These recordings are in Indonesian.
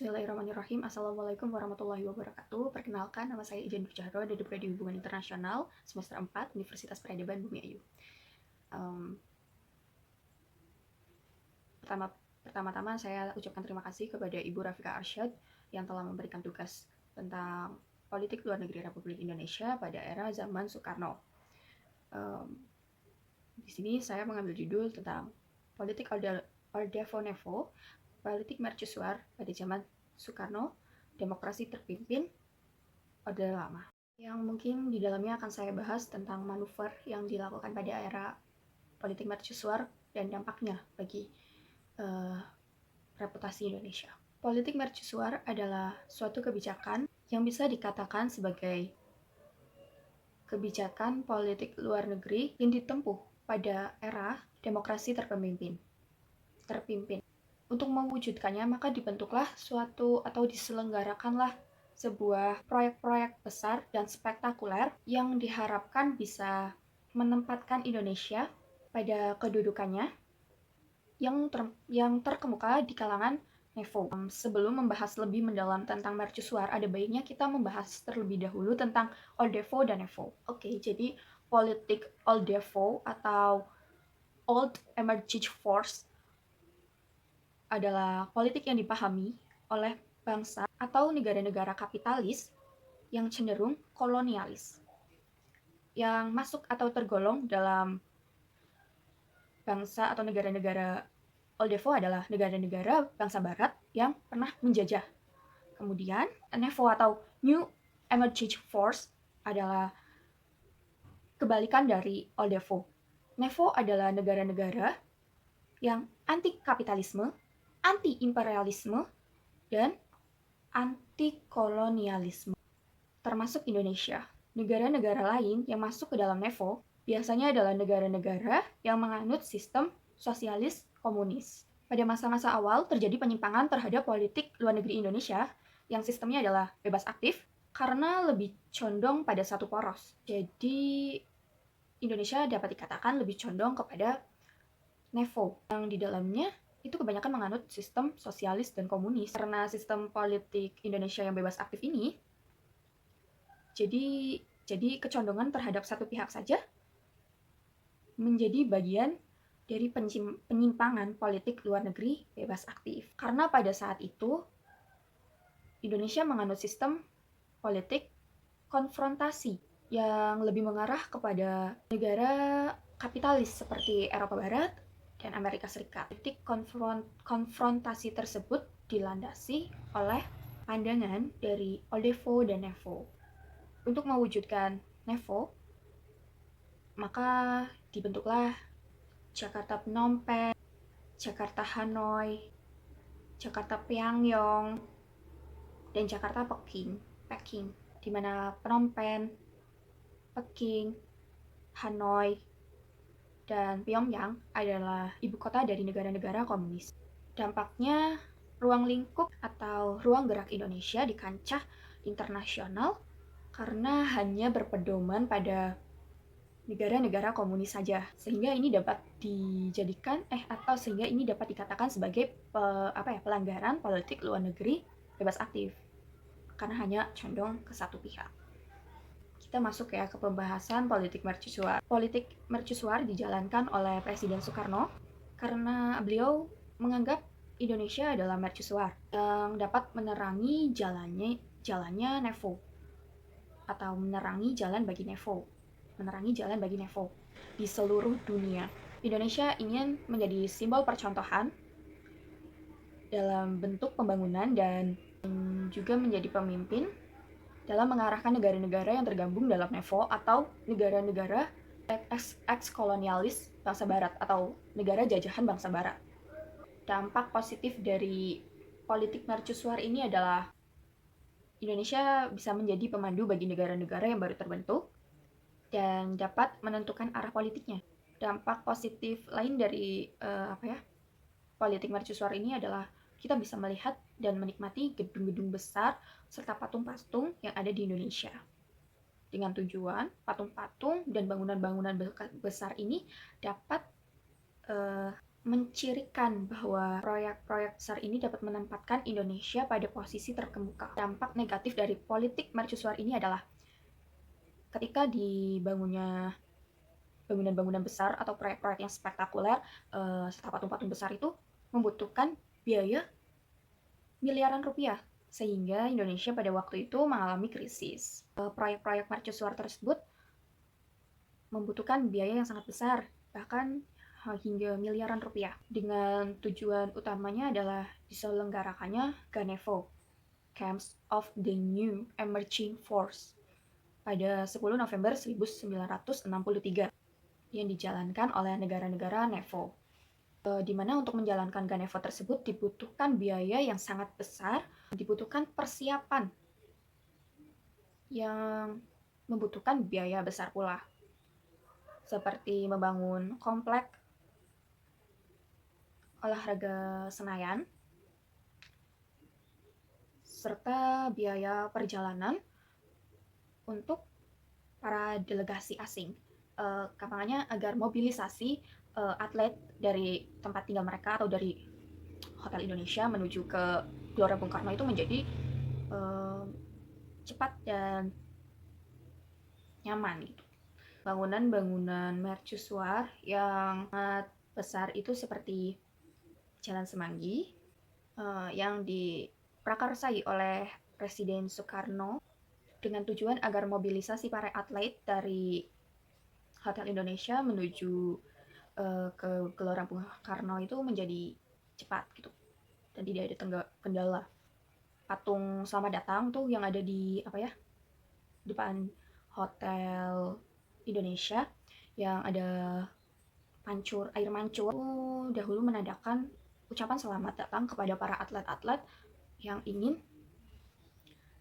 Bismillahirrahmanirrahim. Assalamualaikum warahmatullahi wabarakatuh. Perkenalkan, nama saya Ijan Nurjahro dari Prodi Hubungan Internasional semester 4 Universitas Peradaban Bumi Ayu. Pertama-tama saya ucapkan terima kasih kepada Ibu Rafika Arsyad yang telah memberikan tugas tentang politik luar negeri Republik Indonesia pada era zaman Soekarno. Di sini saya mengambil judul tentang politik Orde-Nevo, politik mercusuar pada zaman Soekarno, demokrasi terpimpin Orde Lama. Yang mungkin di dalamnya akan saya bahas tentang manuver yang dilakukan pada era politik mercusuar dan dampaknya bagi reputasi Indonesia. Politik mercusuar adalah suatu kebijakan yang bisa dikatakan sebagai kebijakan politik luar negeri yang ditempuh pada era demokrasi terpimpin. Untuk mewujudkannya, maka dibentuklah suatu atau diselenggarakanlah sebuah proyek-proyek besar dan spektakuler yang diharapkan bisa menempatkan Indonesia pada kedudukannya yang terkemuka di kalangan Nevo. Sebelum membahas lebih mendalam tentang mercusuar, ada baiknya kita membahas terlebih dahulu tentang Oldevo dan Nevo. Oke, jadi politik Oldevo atau Old Emerging Force adalah politik yang dipahami oleh bangsa atau negara-negara kapitalis yang cenderung kolonialis, yang masuk atau tergolong dalam bangsa atau negara-negara Oldevo adalah negara-negara bangsa barat yang pernah menjajah. Kemudian, Nevo atau New Emerging Force adalah kebalikan dari Oldevo. Nevo adalah negara-negara yang anti-kapitalisme, anti-imperialisme, dan anti-kolonialisme, termasuk Indonesia. Negara-negara lain yang masuk ke dalam Nevo biasanya adalah negara-negara yang menganut sistem sosialis komunis. Pada masa-masa awal terjadi penyimpangan terhadap politik luar negeri Indonesia yang sistemnya adalah bebas aktif karena lebih condong pada satu poros. Jadi Indonesia dapat dikatakan lebih condong kepada Nevo yang di dalamnya itu kebanyakan menganut sistem sosialis dan komunis. Karena sistem politik Indonesia yang bebas aktif ini, jadi kecondongan terhadap satu pihak saja menjadi bagian dari penyimpangan politik luar negeri bebas aktif. Karena pada saat itu, Indonesia menganut sistem politik konfrontasi yang lebih mengarah kepada negara kapitalis seperti Eropa Barat dan Amerika Serikat. Politik konfrontasi tersebut dilandasi oleh pandangan dari Oldevo dan Nevo. Untuk mewujudkan Nevo, maka dibentuklah Jakarta Phnom Penh, Jakarta Hanoi, Jakarta Pyongyang, dan Jakarta Peking, di mana Phnom Penh, Peking, Hanoi, dan Pyongyang adalah ibu kota dari negara-negara komunis. Dampaknya, ruang lingkup atau ruang gerak Indonesia di kancah internasional karena hanya berpedoman pada negara-negara komunis saja, sehingga ini dapat dikatakan sebagai pelanggaran politik luar negeri bebas aktif karena hanya condong ke satu pihak. Kita masuk ya ke pembahasan politik mercusuar. Politik mercusuar dijalankan oleh Presiden Soekarno karena beliau menganggap Indonesia adalah mercusuar yang dapat menerangi jalannya Nevo atau menerangi jalan bagi Nevo di seluruh dunia. Indonesia ingin menjadi simbol percontohan dalam bentuk pembangunan dan juga menjadi pemimpin dalam mengarahkan negara-negara yang tergabung dalam Nevo atau negara-negara ex-kolonialis bangsa barat atau negara jajahan bangsa barat. Dampak positif dari politik mercusuar ini adalah Indonesia bisa menjadi pemandu bagi negara-negara yang baru terbentuk dan dapat menentukan arah politiknya. Dampak positif lain dari politik mercusuar ini adalah kita bisa melihat dan menikmati gedung-gedung besar serta patung-patung yang ada di Indonesia. Dengan tujuan patung-patung dan bangunan-bangunan besar ini dapat mencirikan bahwa proyek-proyek besar ini dapat menempatkan Indonesia pada posisi terkemuka. Dampak negatif dari politik mercusuar ini adalah ketika dibangunnya bangunan-bangunan besar atau proyek-proyek yang spektakuler, serta patung-patung besar itu membutuhkan biaya miliaran rupiah, sehingga Indonesia pada waktu itu mengalami krisis. Proyek-proyek mercusuar tersebut membutuhkan biaya yang sangat besar, bahkan hingga miliaran rupiah. Dengan tujuan utamanya adalah diselenggarakannya Ganevo, Camps of the New Emerging Force, pada 10 November 1963 yang dijalankan oleh negara-negara NEVO. Di mana untuk menjalankan Ganevo tersebut dibutuhkan biaya yang sangat besar, dibutuhkan persiapan yang membutuhkan biaya besar pula, seperti membangun komplek olahraga Senayan, serta biaya perjalanan untuk para delegasi asing. Kapangannya agar mobilisasi atlet dari tempat tinggal mereka atau dari Hotel Indonesia menuju ke Gelora Bung Karno itu menjadi cepat dan nyaman gitu. Bangunan-bangunan mercusuar yang sangat besar itu seperti Jalan Semanggi yang diprakarsai oleh Presiden Soekarno dengan tujuan agar mobilisasi para atlet dari Hotel Indonesia menuju ke Gelora Bung Karno itu menjadi cepat gitu dan tidak ada kendala. Patung Selamat Datang tuh yang ada di depan Hotel Indonesia yang ada air mancur dahulu menandakan ucapan selamat datang kepada para atlet-atlet yang ingin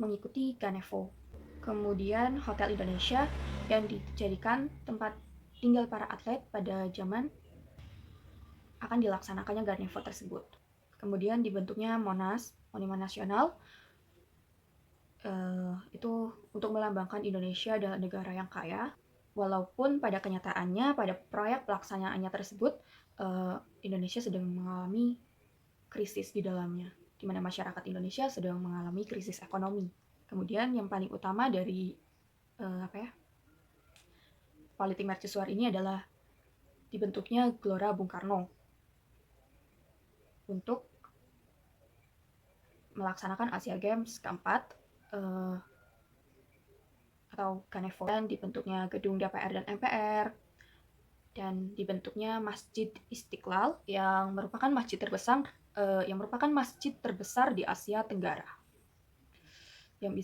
mengikuti Ganevo. Kemudian Hotel Indonesia yang dijadikan tempat tinggal para atlet pada zaman akan dilaksanakannya Ganevo tersebut. Kemudian dibentuknya Monas, Monumen Nasional, itu untuk melambangkan Indonesia adalah negara yang kaya. Walaupun pada kenyataannya, pada proyek pelaksanaannya tersebut, Indonesia sedang mengalami krisis di dalamnya, di mana masyarakat Indonesia sedang mengalami krisis ekonomi. Kemudian yang paling utama dari politik mercusuar ini adalah dibentuknya Gelora Bung Karno untuk melaksanakan Asia Games keempat atau Ganevo, dan dibentuknya gedung DPR dan MPR, dan dibentuknya Masjid Istiqlal yang merupakan masjid terbesar di Asia Tenggara yang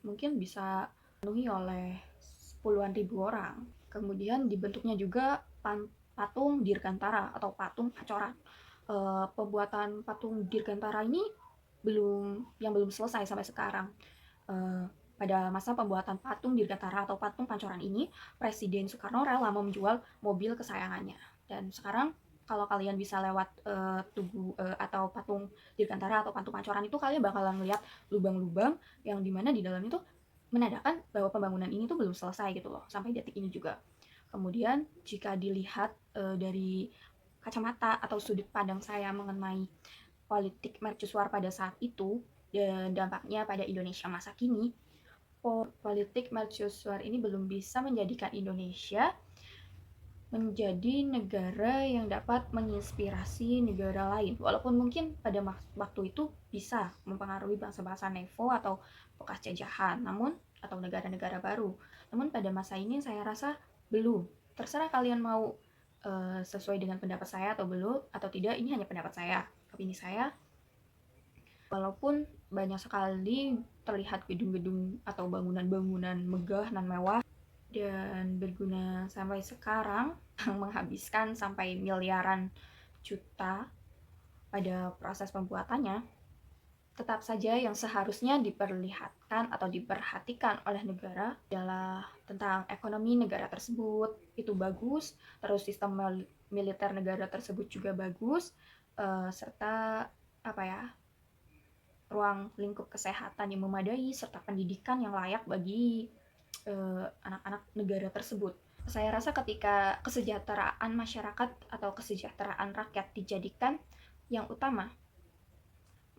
mungkin bisa dipenuhi oleh puluhan ribu orang. Kemudian dibentuknya juga patung Dirgantara atau patung Pancoran. Pembuatan patung Dirgantara ini belum selesai sampai sekarang. Pada masa pembuatan patung Dirgantara atau patung Pancoran ini, Presiden Soekarno rela menjual mobil kesayangannya. Dan sekarang kalau kalian bisa lewat tugu atau patung Dirgantara atau patung Pancoran itu, kalian bakalan melihat lubang-lubang yang dimana di dalamnya tuh menandakan bahwa pembangunan ini tuh belum selesai gitu loh, sampai detik ini juga. Kemudian jika dilihat dari kacamata atau sudut pandang saya mengenai politik mercusuar pada saat itu dan dampaknya pada Indonesia masa kini, politik mercusuar ini belum bisa menjadikan Indonesia menjadi negara yang dapat menginspirasi negara lain. Walaupun mungkin pada waktu itu bisa mempengaruhi bangsa-bangsa NEVO atau bekas jajahan, atau negara-negara baru. Namun pada masa ini saya rasa belum. Terserah kalian mau sesuai dengan pendapat saya atau belum atau tidak, ini hanya pendapat saya, opini saya. Walaupun banyak sekali terlihat gedung-gedung atau bangunan-bangunan megah dan mewah dan berguna sampai sekarang, menghabiskan sampai miliaran juta pada proses pembuatannya, tetap saja yang seharusnya diperlihatkan atau diperhatikan oleh negara adalah tentang ekonomi negara tersebut itu bagus, terus sistem militer negara tersebut juga bagus, serta ruang lingkup kesehatan yang memadai, serta pendidikan yang layak bagi anak-anak negara tersebut. Saya rasa ketika kesejahteraan masyarakat atau kesejahteraan rakyat dijadikan yang utama,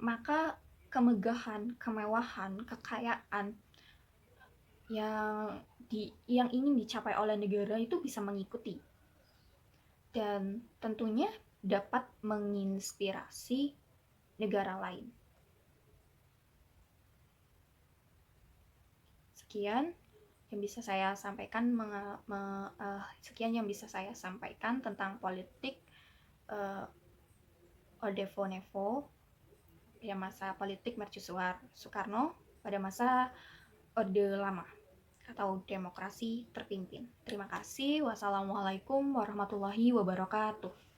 maka kemegahan, kemewahan, kekayaan yang ingin dicapai oleh negara itu bisa mengikuti, dan tentunya dapat menginspirasi negara lain. Sekian yang bisa saya sampaikan sekian yang bisa saya sampaikan tentang politik Orde Nevo pada masa politik mercusuar Soekarno pada masa Orde Lama atau demokrasi terpimpin. Terima kasih. Wassalamualaikum warahmatullahi wabarakatuh.